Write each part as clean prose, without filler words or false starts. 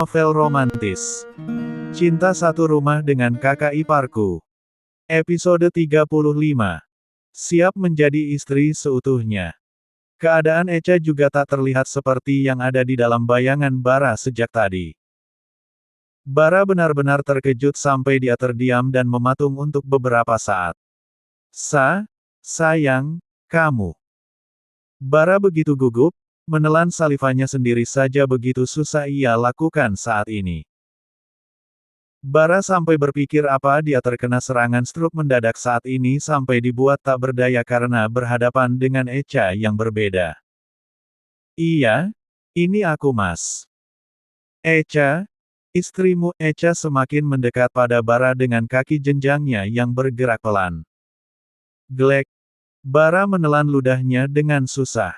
Novel romantis. Cinta Satu Rumah dengan Kakak Iparku. Episode 35. Siap menjadi istri seutuhnya. Keadaan Echa juga tak terlihat seperti yang ada di dalam bayangan Bara sejak tadi. Bara benar-benar terkejut sampai dia terdiam dan mematung untuk beberapa saat. Sayang, kamu. Bara begitu gugup, menelan salivanya sendiri saja begitu susah ia lakukan saat ini. Bara sampai berpikir apa dia terkena serangan stroke mendadak saat ini sampai dibuat tak berdaya karena berhadapan dengan Echa yang berbeda. Iya, ini aku Mas. Echa, istrimu. Echa semakin mendekat pada Bara dengan kaki jenjangnya yang bergerak pelan. Glek. Bara menelan ludahnya dengan susah.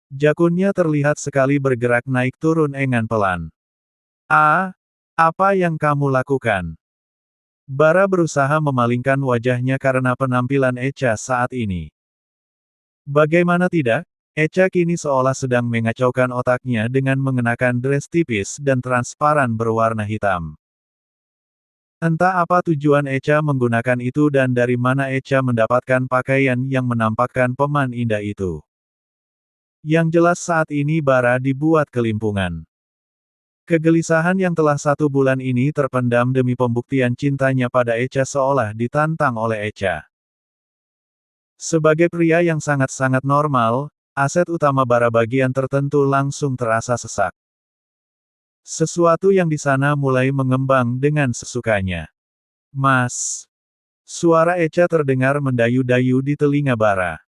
Jakunnya terlihat sekali bergerak naik turun dengan pelan. Apa yang kamu lakukan? Bara berusaha memalingkan wajahnya karena penampilan Echa saat ini. Bagaimana tidak, Echa kini seolah sedang mengacaukan otaknya dengan mengenakan dress tipis dan transparan berwarna hitam. Entah apa tujuan Echa menggunakan itu dan dari mana Echa mendapatkan pakaian yang menampakkan peman indah itu. Yang jelas saat ini Bara dibuat kelimpungan. Kegelisahan yang telah 1 bulan ini terpendam demi pembuktian cintanya pada Echa seolah ditantang oleh Echa. Sebagai pria yang sangat-sangat normal, aset utama Bara bagian tertentu langsung terasa sesak. Sesuatu yang di sana mulai mengembang dengan sesukanya. Mas. Suara Echa terdengar mendayu-dayu di telinga Bara.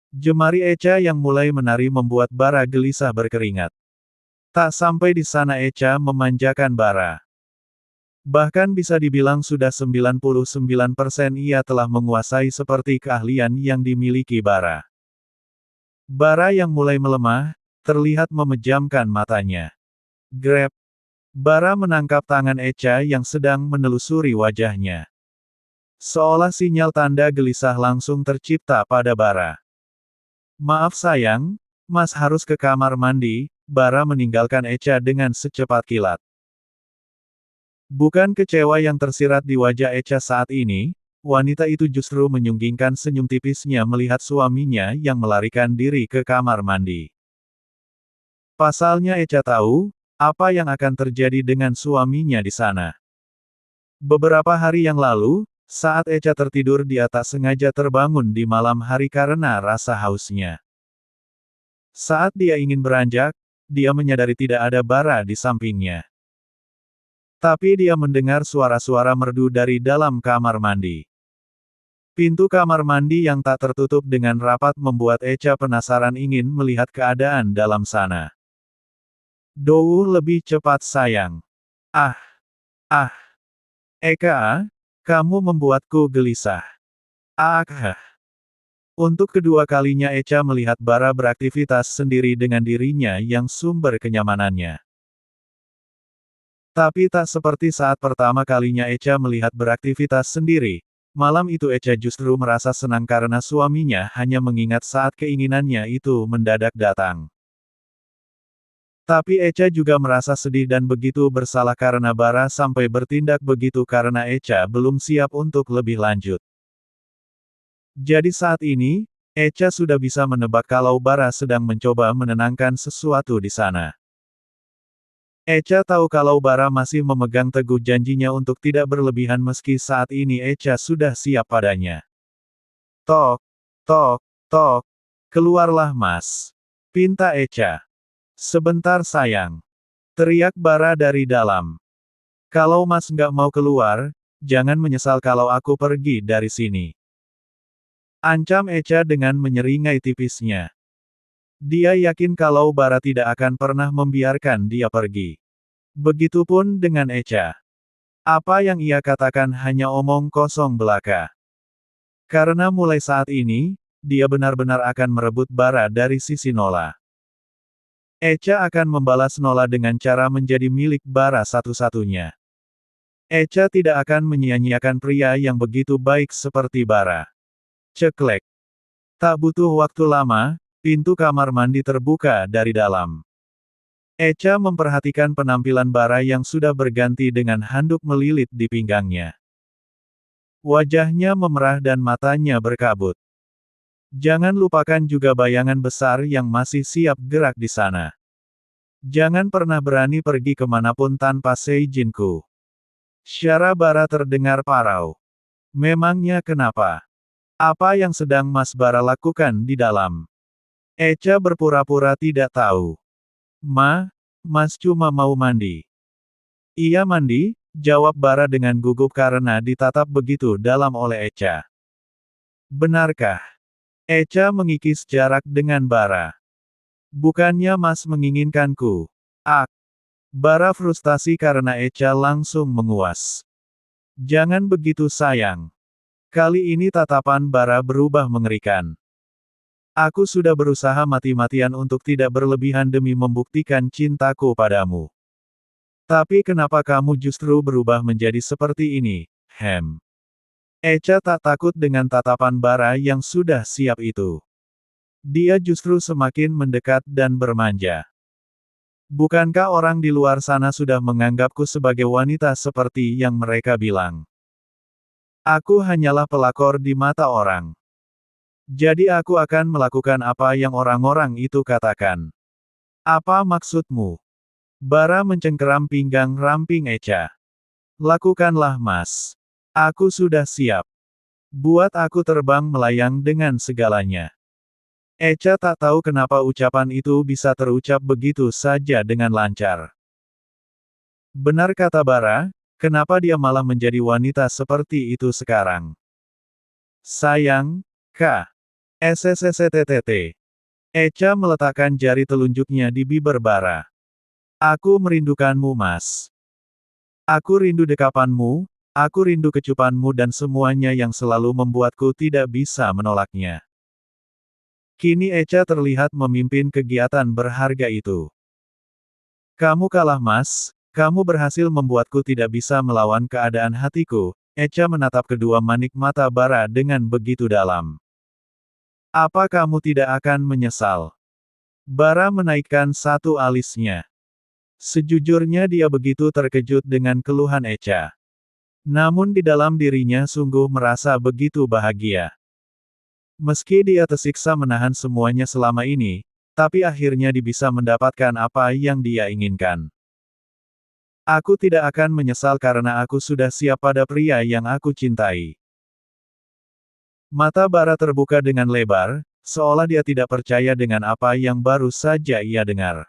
Jemari Echa yang mulai menari membuat Bara gelisah berkeringat. Tak sampai di sana Echa memanjakan Bara. Bahkan bisa dibilang sudah 99% ia telah menguasai seperti keahlian yang dimiliki Bara. Bara yang mulai melemah, terlihat memejamkan matanya. Grab. Bara menangkap tangan Echa yang sedang menelusuri wajahnya. Seolah sinyal tanda gelisah langsung tercipta pada Bara. Maaf sayang, Mas harus ke kamar mandi. Bara meninggalkan Echa dengan secepat kilat. Bukan kecewa yang tersirat di wajah Echa saat ini, wanita itu justru menyunggingkan senyum tipisnya melihat suaminya yang melarikan diri ke kamar mandi. Pasalnya Echa tahu, apa yang akan terjadi dengan suaminya di sana. Beberapa hari yang lalu, saat Echa tertidur dia tak sengaja terbangun di malam hari karena rasa hausnya. Saat dia ingin beranjak, dia menyadari tidak ada Bara di sampingnya. Tapi dia mendengar suara-suara merdu dari dalam kamar mandi. Pintu kamar mandi yang tak tertutup dengan rapat membuat Echa penasaran ingin melihat keadaan dalam sana. Dou lebih cepat sayang. Eka, kamu membuatku gelisah. Untuk kedua kalinya Echa melihat Bara beraktivitas sendiri dengan dirinya yang sumber kenyamanannya. Tapi tak seperti saat pertama kalinya Echa melihat beraktivitas sendiri. Malam itu Echa justru merasa senang karena suaminya hanya mengingat saat keinginannya itu mendadak datang. Tapi Echa juga merasa sedih dan begitu bersalah karena Bara sampai bertindak begitu karena Echa belum siap untuk lebih lanjut. Jadi saat ini, Echa sudah bisa menebak kalau Bara sedang mencoba menenangkan sesuatu di sana. Echa tahu kalau Bara masih memegang teguh janjinya untuk tidak berlebihan meski saat ini Echa sudah siap padanya. Tok, tok, tok. Keluarlah Mas. Pinta Echa. Sebentar sayang. Teriak Bara dari dalam. Kalau Mas nggak mau keluar, jangan menyesal kalau aku pergi dari sini. Ancam Echa dengan menyeringai tipisnya. Dia yakin kalau Bara tidak akan pernah membiarkan dia pergi. Begitupun dengan Echa. Apa yang ia katakan hanya omong kosong belaka. Karena mulai saat ini, dia benar-benar akan merebut Bara dari sisi Nola. Echa akan membalas Nola dengan cara menjadi milik Bara satu-satunya. Echa tidak akan menyia-nyiakan pria yang begitu baik seperti Bara. Ceklek. Tak butuh waktu lama, pintu kamar mandi terbuka dari dalam. Echa memperhatikan penampilan Bara yang sudah berganti dengan handuk melilit di pinggangnya. Wajahnya memerah dan matanya berkabut. Jangan lupakan juga bayangan besar yang masih siap gerak di sana. Jangan pernah berani pergi kemanapun tanpa seizinku. Suara Bara terdengar parau. Memangnya kenapa? Apa yang sedang Mas Bara lakukan di dalam? Echa berpura-pura tidak tahu. Mas cuma mau mandi. Iya mandi, jawab Bara dengan gugup karena ditatap begitu dalam oleh Echa. Benarkah? Echa mengikis jarak dengan Bara. Bukannya Mas menginginkanku. Bara frustasi karena Echa langsung menguas. Jangan begitu sayang. Kali ini tatapan Bara berubah mengerikan. Aku sudah berusaha mati-matian untuk tidak berlebihan demi membuktikan cintaku padamu. Tapi kenapa kamu justru berubah menjadi seperti ini, Hem? Echa tak takut dengan tatapan Bara yang sudah siap itu. Dia justru semakin mendekat dan bermanja. Bukankah orang di luar sana sudah menganggapku sebagai wanita seperti yang mereka bilang? Aku hanyalah pelakor di mata orang. Jadi aku akan melakukan apa yang orang-orang itu katakan. Apa maksudmu? Bara mencengkeram pinggang ramping Echa. Lakukanlah Mas. Aku sudah siap. Buat aku terbang melayang dengan segalanya. Echa tak tahu kenapa ucapan itu bisa terucap begitu saja dengan lancar. Benar kata Bara, kenapa dia malah menjadi wanita seperti itu sekarang? Sayang, Kak. SSSTTT. Echa meletakkan jari telunjuknya di bibir Bara. Aku merindukanmu Mas. Aku rindu dekapanmu, aku rindu kecupanmu dan semuanya yang selalu membuatku tidak bisa menolaknya. Kini Echa terlihat memimpin kegiatan berharga itu. Kamu kalah Mas, kamu berhasil membuatku tidak bisa melawan keadaan hatiku. Echa menatap kedua manik mata Bara dengan begitu dalam. Apa kamu tidak akan menyesal? Bara menaikkan satu alisnya. Sejujurnya dia begitu terkejut dengan keluhan Echa. Namun di dalam dirinya sungguh merasa begitu bahagia. Meski dia tersiksa menahan semuanya selama ini, tapi akhirnya dia bisa mendapatkan apa yang dia inginkan. Aku tidak akan menyesal karena aku sudah siap pada pria yang aku cintai. Mata Bara terbuka dengan lebar, seolah dia tidak percaya dengan apa yang baru saja ia dengar.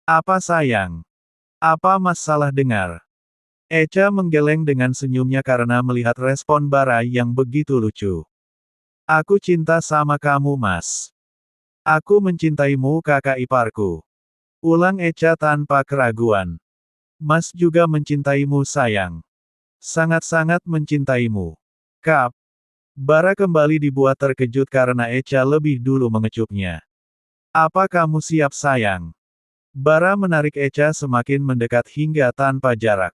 Apa sayang? Apa Mas salah dengar? Echa menggeleng dengan senyumnya karena melihat respon Bara yang begitu lucu. Aku cinta sama kamu Mas. Aku mencintaimu kakak iparku. Ulang Echa tanpa keraguan. Mas juga mencintaimu sayang. Sangat-sangat mencintaimu. Kap. Bara kembali dibuat terkejut karena Echa lebih dulu mengecupnya. Apa kamu siap sayang? Bara menarik Echa semakin mendekat hingga tanpa jarak.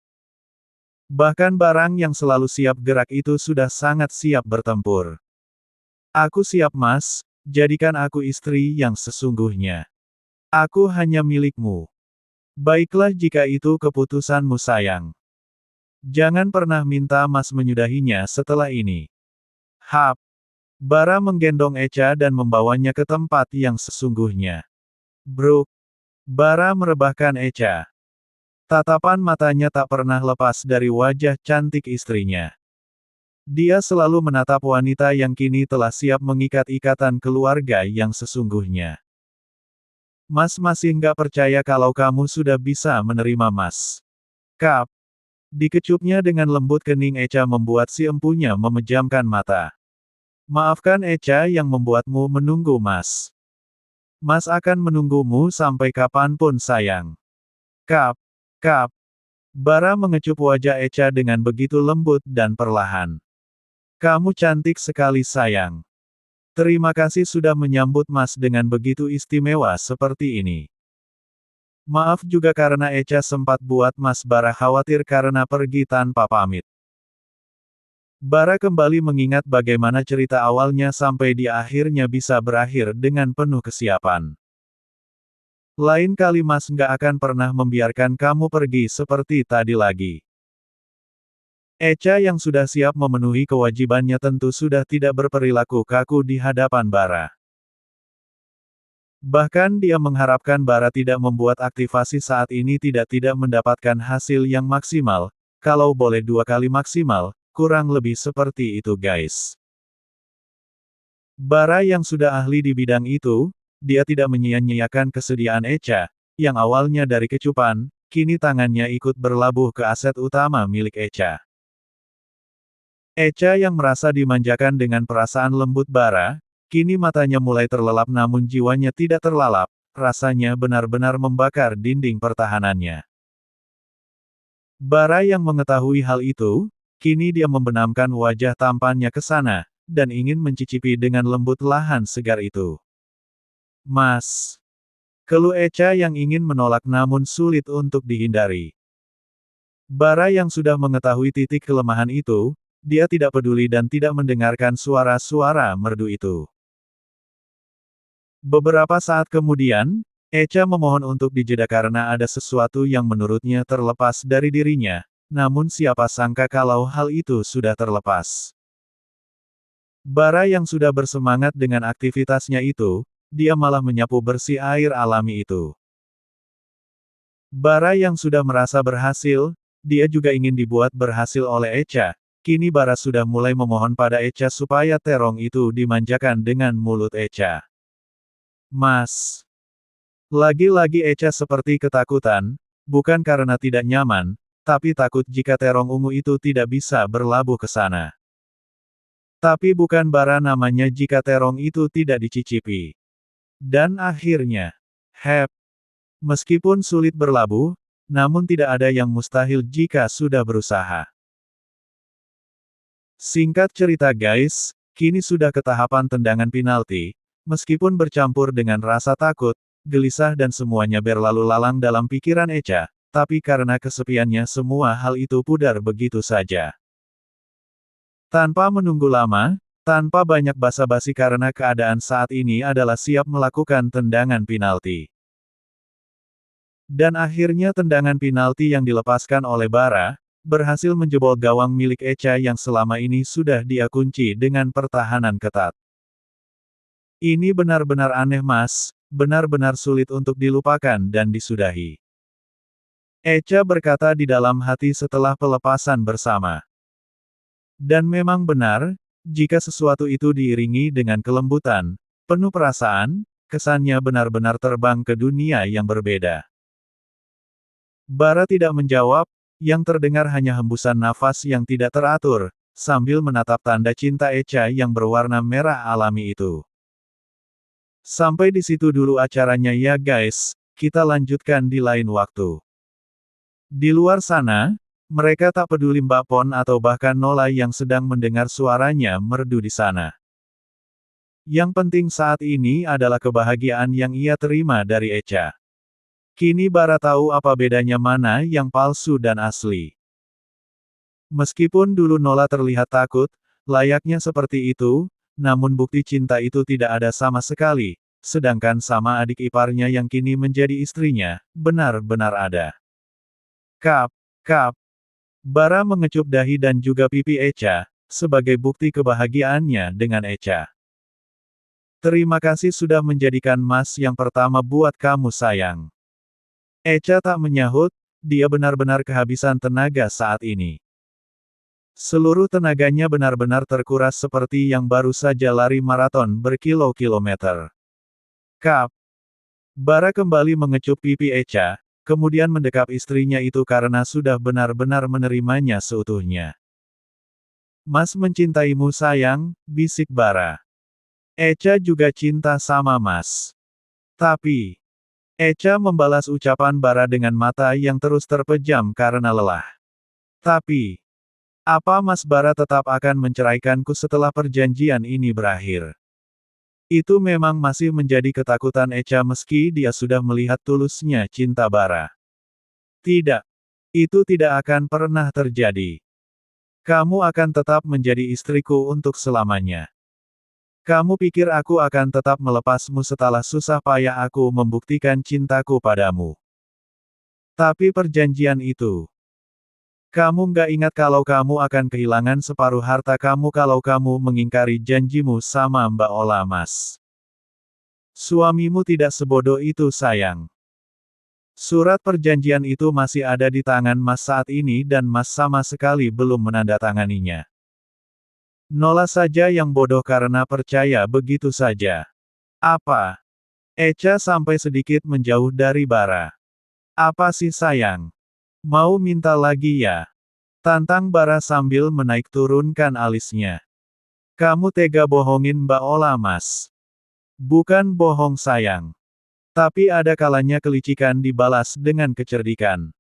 Bahkan barang yang selalu siap gerak itu sudah sangat siap bertempur. Aku siap Mas, jadikan aku istri yang sesungguhnya. Aku hanya milikmu. Baiklah jika itu keputusanmu sayang. Jangan pernah minta Mas menyudahinya setelah ini. Hap. Bara menggendong Echa dan membawanya ke tempat yang sesungguhnya. Bruk. Bara merebahkan Echa. Tatapan matanya tak pernah lepas dari wajah cantik istrinya. Dia selalu menatap wanita yang kini telah siap mengikat ikatan keluarga yang sesungguhnya. Mas masih nggak percaya kalau kamu sudah bisa menerima Mas. Kap. Dikecupnya dengan lembut kening Echa membuat si empunya memejamkan mata. Maafkan Echa yang membuatmu menunggu Mas. Mas akan menunggumu sampai kapanpun sayang. Kap. Kap. Bara mengecup wajah Echa dengan begitu lembut dan perlahan. Kamu cantik sekali sayang. Terima kasih sudah menyambut Mas dengan begitu istimewa seperti ini. Maaf juga karena Echa sempat buat Mas Bara khawatir karena pergi tanpa pamit. Bara kembali mengingat bagaimana cerita awalnya sampai dia akhirnya bisa berakhir dengan penuh kesiapan. Lain kali Mas nggak akan pernah membiarkan kamu pergi seperti tadi lagi. Echa yang sudah siap memenuhi kewajibannya tentu sudah tidak berperilaku kaku di hadapan Bara. Bahkan dia mengharapkan Bara tidak membuat aktivasi saat ini tidak mendapatkan hasil yang maksimal, kalau boleh 2 kali maksimal, kurang lebih seperti itu guys. Bara yang sudah ahli di bidang itu, dia tidak menyia-nyiakan kesediaan Echa, yang awalnya dari kecupan, kini tangannya ikut berlabuh ke aset utama milik Echa. Echa yang merasa dimanjakan dengan perasaan lembut Bara, kini matanya mulai terlelap namun jiwanya tidak terlalap, rasanya benar-benar membakar dinding pertahanannya. Bara yang mengetahui hal itu, kini dia membenamkan wajah tampannya ke sana, dan ingin mencicipi dengan lembut lahan segar itu. Mas. Keluh Echa yang ingin menolak namun sulit untuk dihindari. Bara yang sudah mengetahui titik kelemahan itu, dia tidak peduli dan tidak mendengarkan suara-suara merdu itu. Beberapa saat kemudian, Echa memohon untuk dijeda karena ada sesuatu yang menurutnya terlepas dari dirinya, namun siapa sangka kalau hal itu sudah terlepas. Bara yang sudah bersemangat dengan aktivitasnya itu, dia malah menyapu bersih air alami itu. Bara yang sudah merasa berhasil, dia juga ingin dibuat berhasil oleh Echa. Kini Bara sudah mulai memohon pada Echa supaya terong itu dimanjakan dengan mulut Echa. Mas. Lagi-lagi Echa seperti ketakutan, bukan karena tidak nyaman, tapi takut jika terong ungu itu tidak bisa berlabuh ke sana. Tapi bukan Bara namanya jika terong itu tidak dicicipi. Dan akhirnya, meskipun sulit berlabuh, namun tidak ada yang mustahil jika sudah berusaha. Singkat cerita guys, kini sudah ke tahapan tendangan penalti, meskipun bercampur dengan rasa takut, gelisah dan semuanya berlalu lalang dalam pikiran Echa, tapi karena kesepiannya semua hal itu pudar begitu saja. Tanpa menunggu lama, tanpa banyak basa-basi karena keadaan saat ini adalah siap melakukan tendangan penalti. Dan akhirnya tendangan penalti yang dilepaskan oleh Bara, berhasil menjebol gawang milik Echa yang selama ini sudah dia kunci dengan pertahanan ketat. Ini benar-benar aneh Mas, benar-benar sulit untuk dilupakan dan disudahi. Echa berkata di dalam hati setelah pelepasan bersama. Dan memang benar, jika sesuatu itu diiringi dengan kelembutan, penuh perasaan, kesannya benar-benar terbang ke dunia yang berbeda. Bara tidak menjawab, yang terdengar hanya hembusan nafas yang tidak teratur, sambil menatap tanda cinta Echa yang berwarna merah alami itu. Sampai di situ dulu acaranya ya guys, kita lanjutkan di lain waktu. Di luar sana, mereka tak peduli Mbak Pon atau bahkan Nola yang sedang mendengar suaranya merdu di sana. Yang penting saat ini adalah kebahagiaan yang ia terima dari Echa. Kini Bara tahu apa bedanya mana yang palsu dan asli. Meskipun dulu Nola terlihat takut, layaknya seperti itu, namun bukti cinta itu tidak ada sama sekali, sedangkan sama adik iparnya yang kini menjadi istrinya, benar-benar ada. Kap. Bara mengecup dahi dan juga pipi Echa, sebagai bukti kebahagiaannya dengan Echa. Terima kasih sudah menjadikan Mas yang pertama buat kamu sayang. Echa tak menyahut, dia benar-benar kehabisan tenaga saat ini. Seluruh tenaganya benar-benar terkuras seperti yang baru saja lari maraton berkilo-kilometer. Kap. Bara kembali mengecup pipi Echa, kemudian mendekap istrinya itu karena sudah benar-benar menerimanya seutuhnya. Mas mencintaimu sayang, bisik Bara. Echa juga cinta sama Mas. Tapi, Echa membalas ucapan Bara dengan mata yang terus terpejam karena lelah. Tapi, apa Mas Bara tetap akan menceraikanku setelah perjanjian ini berakhir? Itu memang masih menjadi ketakutan Echa meski dia sudah melihat tulusnya cinta Bara. Tidak. Itu tidak akan pernah terjadi. Kamu akan tetap menjadi istriku untuk selamanya. Kamu pikir aku akan tetap melepasmu setelah susah payah aku membuktikan cintaku padamu? Tapi perjanjian itu. Kamu nggak ingat kalau kamu akan kehilangan separuh harta kamu kalau kamu mengingkari janjimu sama Mbak Ola Mas. Suamimu tidak sebodoh itu sayang. Surat perjanjian itu masih ada di tangan Mas saat ini dan Mas sama sekali belum menandatanganinya. Nola saja yang bodoh karena percaya begitu saja. Apa? Echa sampai sedikit menjauh dari Bara. Apa sih sayang? Mau minta lagi ya? Tantang Bara sambil menaik turunkan alisnya. Kamu tega bohongin Mbak Ola Mas. Bukan bohong sayang. Tapi ada kalanya kelicikan dibalas dengan kecerdikan.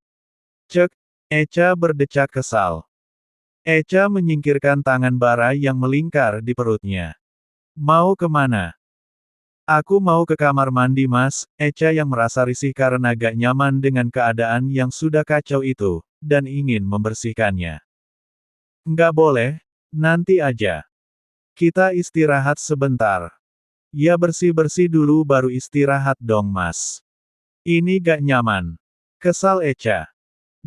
Cek, Echa berdecak kesal. Echa menyingkirkan tangan Bara yang melingkar di perutnya. Mau kemana? Aku mau ke kamar mandi Mas, Echa yang merasa risih karena gak nyaman dengan keadaan yang sudah kacau itu, dan ingin membersihkannya. Nggak boleh, nanti aja. Kita istirahat sebentar. Ya bersih-bersih dulu baru istirahat dong Mas. Ini gak nyaman. Kesal Echa.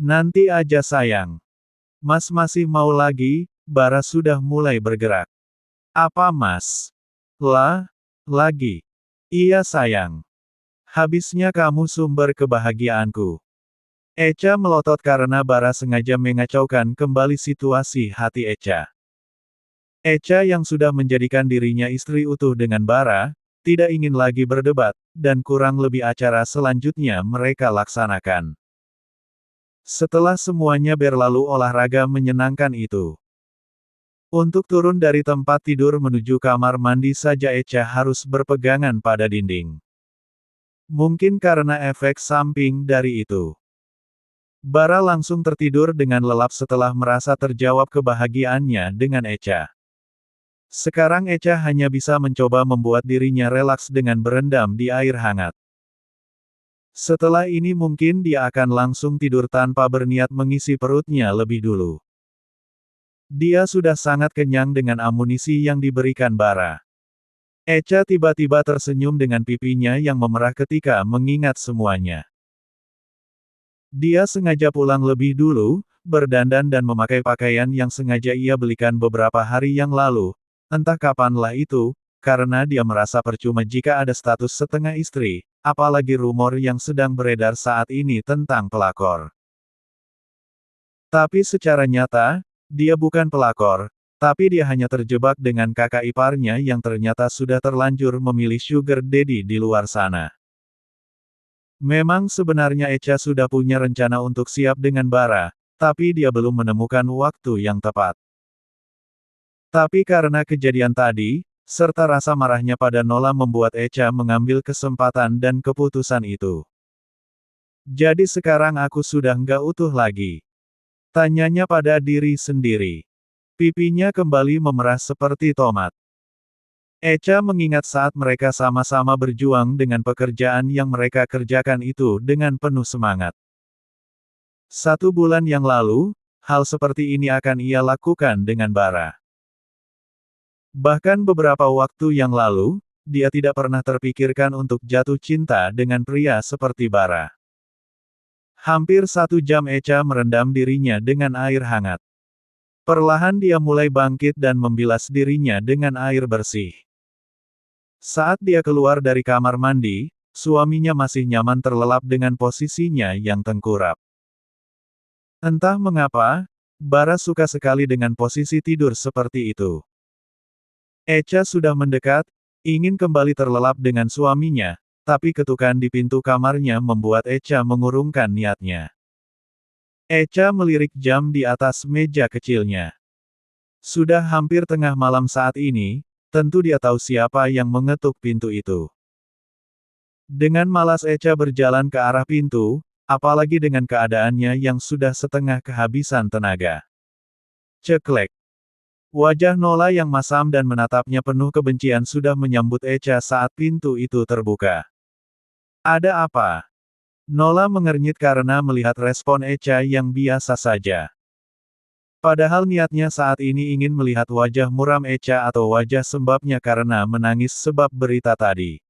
Nanti aja sayang. Mas masih mau lagi, Bara sudah mulai bergerak. Apa Mas? Lagi. Iya sayang. Habisnya kamu sumber kebahagiaanku. Echa melotot karena Bara sengaja mengacaukan kembali situasi hati Echa. Echa yang sudah menjadikan dirinya istri utuh dengan Bara, tidak ingin lagi berdebat, dan kurang lebih acara selanjutnya mereka laksanakan. Setelah semuanya berlalu olahraga menyenangkan itu. Untuk turun dari tempat tidur menuju kamar mandi saja Echa harus berpegangan pada dinding. Mungkin karena efek samping dari itu. Bara langsung tertidur dengan lelap setelah merasa terjawab kebahagiaannya dengan Echa. Sekarang Echa hanya bisa mencoba membuat dirinya relaks dengan berendam di air hangat. Setelah ini mungkin dia akan langsung tidur tanpa berniat mengisi perutnya lebih dulu. Dia sudah sangat kenyang dengan amunisi yang diberikan Bara. Echa tiba-tiba tersenyum dengan pipinya yang memerah ketika mengingat semuanya. Dia sengaja pulang lebih dulu, berdandan dan memakai pakaian yang sengaja ia belikan beberapa hari yang lalu, entah kapanlah itu, karena dia merasa percuma jika ada status setengah istri, apalagi rumor yang sedang beredar saat ini tentang pelakor. Tapi secara nyata, dia bukan pelakor, tapi dia hanya terjebak dengan kakak iparnya yang ternyata sudah terlanjur memilih sugar daddy di luar sana. Memang sebenarnya Echa sudah punya rencana untuk siap dengan Bara, tapi dia belum menemukan waktu yang tepat. Tapi karena kejadian tadi, serta rasa marahnya pada Nola membuat Echa mengambil kesempatan dan keputusan itu. Jadi sekarang aku sudah nggak utuh lagi. Tanyanya pada diri sendiri. Pipinya kembali memerah seperti tomat. Echa mengingat saat mereka sama-sama berjuang dengan pekerjaan yang mereka kerjakan itu dengan penuh semangat. 1 bulan yang lalu, hal seperti ini akan ia lakukan dengan Bara. Bahkan beberapa waktu yang lalu, dia tidak pernah terpikirkan untuk jatuh cinta dengan pria seperti Bara. Hampir 1 jam Echa merendam dirinya dengan air hangat. Perlahan dia mulai bangkit dan membilas dirinya dengan air bersih. Saat dia keluar dari kamar mandi, suaminya masih nyaman terlelap dengan posisinya yang tengkurap. Entah mengapa, Bara suka sekali dengan posisi tidur seperti itu. Echa sudah mendekat, ingin kembali terlelap dengan suaminya, tapi ketukan di pintu kamarnya membuat Echa mengurungkan niatnya. Echa melirik jam di atas meja kecilnya. Sudah hampir tengah malam saat ini, tentu dia tahu siapa yang mengetuk pintu itu. Dengan malas Echa berjalan ke arah pintu, apalagi dengan keadaannya yang sudah setengah kehabisan tenaga. Ceklek. Wajah Nola yang masam dan menatapnya penuh kebencian sudah menyambut Echa saat pintu itu terbuka. Ada apa? Nola mengernyit karena melihat respon Echa yang biasa saja. Padahal niatnya saat ini ingin melihat wajah muram Echa atau wajah sembabnya karena menangis sebab berita tadi.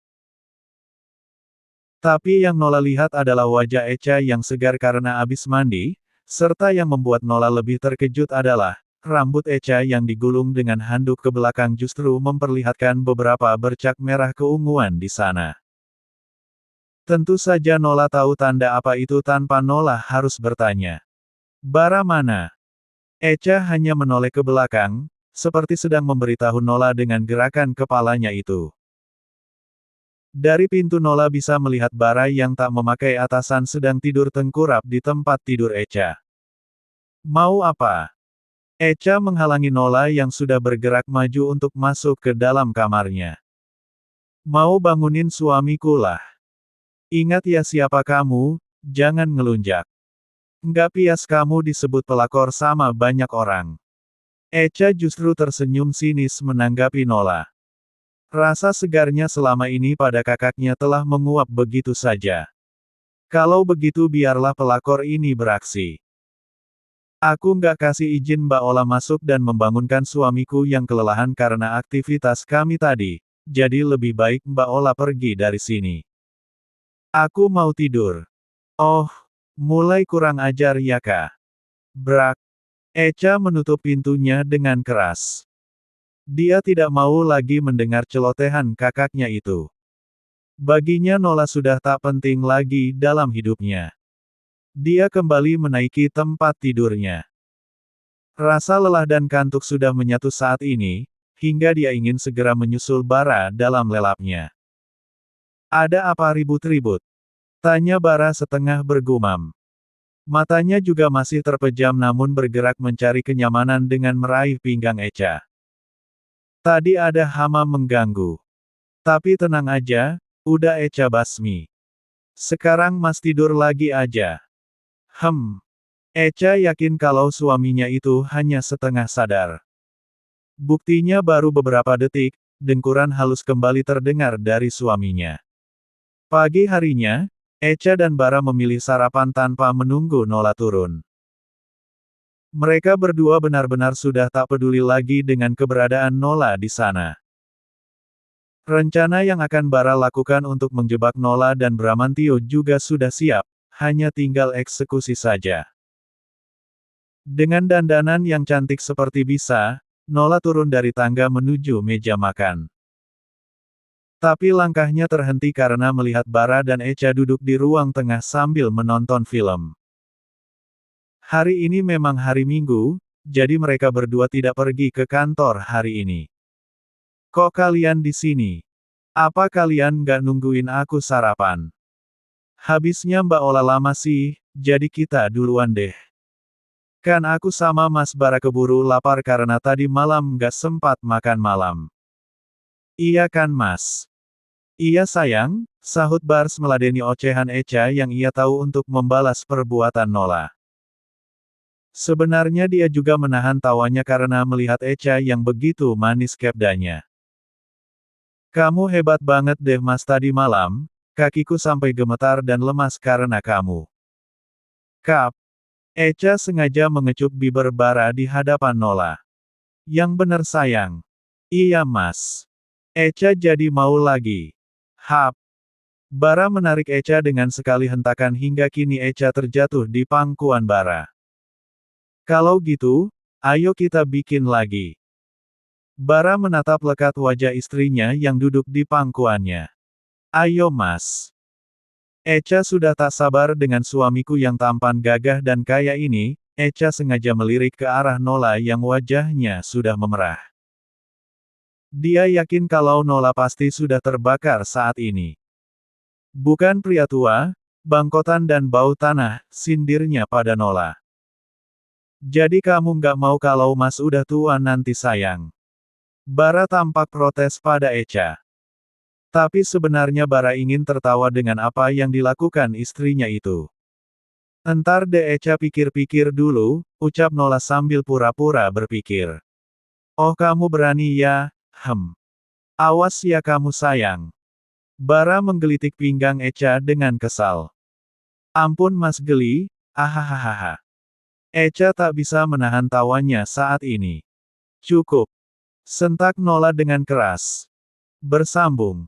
Tapi yang Nola lihat adalah wajah Echa yang segar karena habis mandi, serta yang membuat Nola lebih terkejut adalah, rambut Echa yang digulung dengan handuk ke belakang justru memperlihatkan beberapa bercak merah keunguan di sana. Tentu saja Nola tahu tanda apa itu tanpa Nola harus bertanya. Bara mana? Echa hanya menoleh ke belakang, seperti sedang memberitahu Nola dengan gerakan kepalanya itu. Dari pintu Nola bisa melihat Bara yang tak memakai atasan sedang tidur tengkurap di tempat tidur Echa. Mau apa? Echa menghalangi Nola yang sudah bergerak maju untuk masuk ke dalam kamarnya. Mau bangunin suamiku lah. Ingat ya siapa kamu, jangan ngelunjak. Nggak pias kamu disebut pelakor sama banyak orang. Echa justru tersenyum sinis menanggapi Nola. Rasa segarnya selama ini pada kakaknya telah menguap begitu saja. Kalau begitu biarlah pelakor ini beraksi. Aku nggak kasih izin Mbak Ola masuk dan membangunkan suamiku yang kelelahan karena aktivitas kami tadi, jadi lebih baik Mbak Ola pergi dari sini. Aku mau tidur. Oh, mulai kurang ajar ya kak. Brak. Echa menutup pintunya dengan keras. Dia tidak mau lagi mendengar celotehan kakaknya itu. Baginya Nola sudah tak penting lagi dalam hidupnya. Dia kembali menaiki tempat tidurnya. Rasa lelah dan kantuk sudah menyatu saat ini, hingga dia ingin segera menyusul Bara dalam lelapnya. Ada apa ribut-ribut? Tanya Bara setengah bergumam. Matanya juga masih terpejam namun bergerak mencari kenyamanan dengan meraih pinggang Echa. Tadi ada hama mengganggu. Tapi tenang aja, udah Echa basmi. Sekarang Mas tidur lagi aja. Echa yakin kalau suaminya itu hanya setengah sadar. Buktinya baru beberapa detik, dengkuran halus kembali terdengar dari suaminya. Pagi harinya, Echa dan Bara memilih sarapan tanpa menunggu Nola turun. Mereka berdua benar-benar sudah tak peduli lagi dengan keberadaan Nola di sana. Rencana yang akan Bara lakukan untuk menjebak Nola dan Bramantio juga sudah siap, hanya tinggal eksekusi saja. Dengan dandanan yang cantik seperti bisa, Nola turun dari tangga menuju meja makan. Tapi langkahnya terhenti karena melihat Bara dan Echa duduk di ruang tengah sambil menonton film. Hari ini memang hari Minggu, jadi mereka berdua tidak pergi ke kantor hari ini. Kok kalian di sini? Apa kalian nggak nungguin aku sarapan? Habisnya Mbak Ola lama sih, jadi kita duluan deh. Kan aku sama Mas Bara keburu lapar karena tadi malam nggak sempat makan malam. Iya kan Mas? Iya sayang, sahut Bars meladeni ocehan Echa yang ia tahu untuk membalas perbuatan Nola. Sebenarnya dia juga menahan tawanya karena melihat Echa yang begitu manis kepdanya. Kamu hebat banget deh Mas tadi malam, kakiku sampai gemetar dan lemas karena kamu. Kap. Echa sengaja mengecup bibir Bara di hadapan Nola. Yang bener sayang. Iya Mas. Echa jadi mau lagi. Hap. Bara menarik Echa dengan sekali hentakan hingga kini Echa terjatuh di pangkuan Bara. Kalau gitu, ayo kita bikin lagi. Bara menatap lekat wajah istrinya yang duduk di pangkuannya. Ayo Mas. Echa sudah tak sabar dengan suamiku yang tampan gagah dan kaya ini. Echa sengaja melirik ke arah Nola yang wajahnya sudah memerah. Dia yakin kalau Nola pasti sudah terbakar saat ini. Bukan pria tua, bangkotan dan bau tanah, sindirnya pada Nola. Jadi kamu nggak mau kalau Mas udah tua nanti sayang. Bara tampak protes pada Echa. Tapi sebenarnya Bara ingin tertawa dengan apa yang dilakukan istrinya itu. Entar deh Echa pikir-pikir dulu, ucap Nola sambil pura-pura berpikir. Oh kamu berani ya, Awas ya kamu sayang. Bara menggelitik pinggang Echa dengan kesal. Ampun Mas Geli, ahahaha. Echa tak bisa menahan tawanya saat ini. Cukup. Sentak Nola dengan keras. Bersambung.